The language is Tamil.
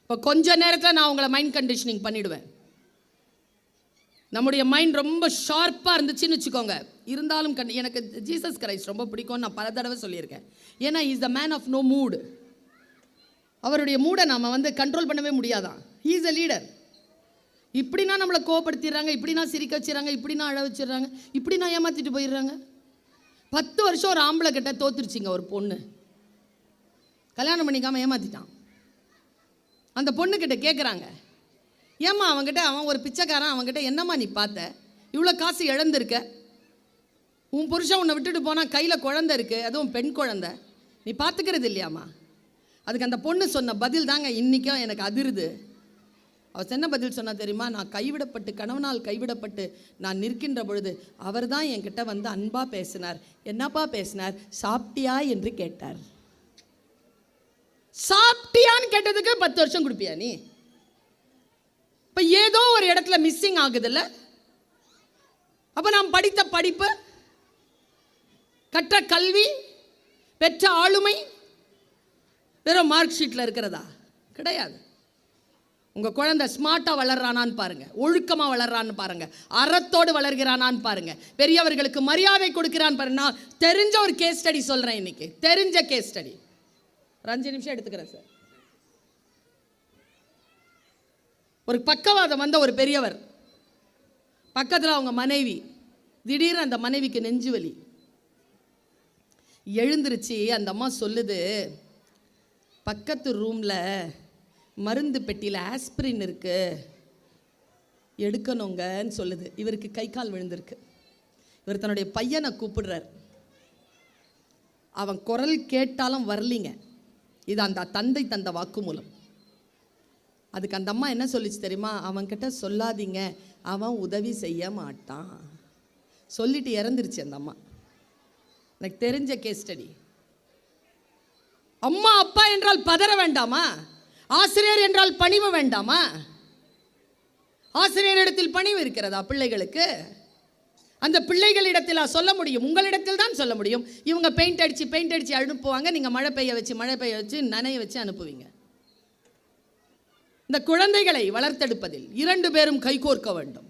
இப்போ கொஞ்ச நேரத்தில் நான் உங்களை மைண்ட் கண்டிஷனிங் பண்ணிவிடுவேன். நம்முடைய மைண்ட் ரொம்ப ஷார்ப்பாக இருந்துச்சுன்னு வச்சுக்கோங்க. இருந்தாலும் எனக்கு ஜீசஸ் கிரைஸ்ட் ரொம்ப பிடிக்கும்னு நான் பல தடவை சொல்லியிருக்கேன். ஏன்னா is the man of no mood. அவருடைய மூடை நம்ம கண்ட்ரோல் பண்ணவே முடியாதான். He is a leader. இப்படின்னா நம்மளை கோவப்படுத்திடுறாங்க, இப்படின்னா சிரிக்க வச்சிடறாங்க, இப்படின்னா அழ வச்சிடுறாங்க, இப்படின்னா ஏமாற்றிட்டு போயிடுறாங்க. 10 வருஷம் ஒரு ஆம்பளை கிட்ட தோத்துருச்சிங்க ஒரு பொண்ணு. கல்யாணம் பண்ணிக்காமல் ஏமாற்றிட்டான். அந்த பொண்ணுக்கிட்ட கேட்குறாங்க, ஏம்மா அவங்ககிட்ட, அவன் ஒரு பிச்சைக்காரன், அவங்ககிட்ட என்னம்மா நீ பார்த்த, இவ்வளோ காசு இழந்திருக்க, உன் புருஷன் உன்னை விட்டுட்டு போனால் கையில் குழந்தை இருக்குது, அதுவும் பெண் குழந்தை, நீ பார்த்துக்கிறது இல்லையாம்மா? அதுக்கு அந்த பொண்ணு சொன்ன பதில் தாங்க இன்றைக்கும் எனக்கு அதிருது. அவர் என்ன பதில் சொன்னா தெரியுமா? நான் கைவிடப்பட்டு, கணவனால் கைவிடப்பட்டு நான் நிற்கின்ற பொழுது அவர் தான் என்கிட்ட அன்பாக பேசினார். என்னப்பா பேசினார்? சாப்பிட்டியா என்று கேட்டார். சாப்பிட்டியான்னு கேட்டதுக்கு 10 வருஷம் கொடுப்பியா நீ? இப்போ ஏதோ ஒரு இடத்துல மிஸ்ஸிங் ஆகுதுல்ல? அப்போ நாம் படித்த படிப்பு, கற்ற கல்வி, பெற்ற ஆளுமை வெறும் மார்க் ஷீட்டில் இருக்கிறதா? கிடையாது. உங்கள் குழந்தை ஸ்மார்ட்டாக வளர்றானான்னு பாருங்கள், ஒழுக்கமாக வளர்றான்னு பாருங்கள், அறத்தோடு வளர்கிறானான்னு பாருங்கள், பெரியவர்களுக்கு மரியாதை கொடுக்கிறான்னு பாருங்க. நான் தெரிஞ்ச ஒரு கேஸ் ஸ்டடி சொல்கிறேன் இன்னைக்கு. தெரிஞ்ச கேஸ் ஸ்டடி. ஒரு 5 நிமிஷம் எடுத்துக்கிறேன் சார். ஒரு பக்கவாதம் வந்த ஒரு பெரியவர், பக்கத்தில் அவங்க மனைவி, திடீர்னு அந்த மனைவிக்கு நெஞ்சு வலி எழுந்திருச்சு. அந்த அம்மா சொல்லுது, பக்கத்து ரூமில் மருந்து பெட்டியில் ஆஸ்பிரின் இருக்கு, எடுக்கணுங்கன்னு சொல்லுது. இவருக்கு கை கால் விழுந்திருக்கு. இவர் தன்னுடைய பையனை கூப்பிடுறார். அவன் குரல் கேட்டாலும் வரலிங்க. இது அந்த தந்தை தந்த வாக்குமூலம். அதுக்கு அந்த அம்மா என்ன சொல்லிச்சு தெரியுமா? அவன்கிட்ட சொல்லாதீங்க, அவன் உதவி செய்ய மாட்டான் சொல்லிட்டு இறந்துருச்சு அந்த அம்மா. எனக்கு தெரிஞ்ச கேஸ் ஸ்டடி. அம்மா அப்பா என்றால் பதற வேண்டாமா? ஆசிரியர் என்றால் பணிவு வேண்டாமா? ஆசிரியரிடத்தில் பணிவு இருக்கிறதா பிள்ளைகளுக்கு? அந்த பிள்ளைகளிடத்தில் சொல்ல முடியும், உங்களிடத்தில் தான் சொல்ல முடியும். இவங்க பெயிண்ட் அடித்து அனுப்புவாங்க, நீங்கள் மழை பெய்ய வச்சு நனைய வச்சு அனுப்புவீங்க. இந்த குழந்தைகளை வளர்த்தெடுப்பதில் 2 பேரும் கைகோர்க்க வேண்டும்.